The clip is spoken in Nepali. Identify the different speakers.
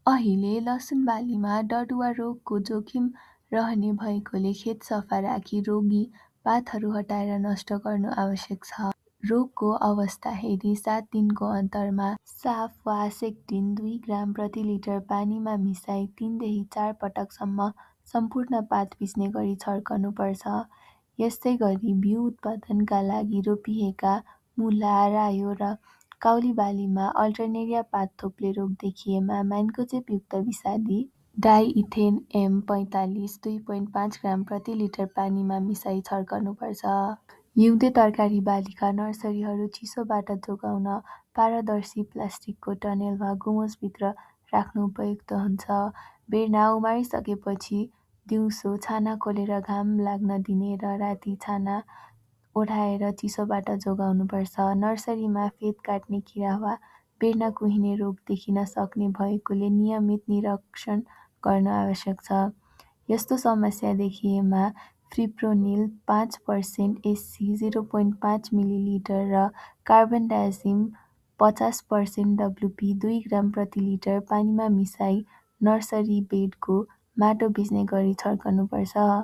Speaker 1: अहिले लसुन बालीमा डडुवा रोगको जोखिम रहने भएकोले खेत सफा राखी रोगी पातहरू हटाएर नष्ट गर्नु आवश्यक छ। रोगको अवस्था हेरी 7 दिनको अन्तरमा साफ वा सेक्टिन 2 ग्राम प्रति लिटर पानीमा मिसाई 3 देखि 4 पटकसम्म सम्पूर्ण पात भिज्ने गरी छर्कनुपर्छ। यस्तै गरी बिउ उत्पादनका लागि रोपिएका मुला, रायो र काउली बालीमा अल्टरनेरिया पात थोप्ले रोग देखिएमा म्यान्कोजेबयुक्त विषादी डाइइथेन M45 2.5 ग्राम प्रति लिटर पानीमा मिसाई छर्कनुपर्छ। हिउँदे तरकारी बालीका नर्सरीहरू चिसोबाट जोगाउन पारदर्शी प्लास्टिकको टनेल वा गुमोसभित्र राख्नु उपयुक्त हुन्छ। बेर्ना उमारिसकेपछि दिउँसो छाना खोलेर घाम लाग्न दिने र राति छाना ओढाएर चिसोबाट जोगाउनुपर्छ। नर्सरीमा फेद काट्ने किरा वा बेर्ना कुहिने रोग देखिन सक्ने भएकोले नियमित निरीक्षण गर्न आवश्यक छ। यस्तो समस्या देखिएमा फिप्रोनिल 5% SC 0.5 मिलिलिटर र कार्बन डाइजिम 50% WP 2 ग्राम प्रति लिटर पानीमा मिसाई नर्सरी बेडको माटो भिज्ने गरी छर्कनुपर्छ।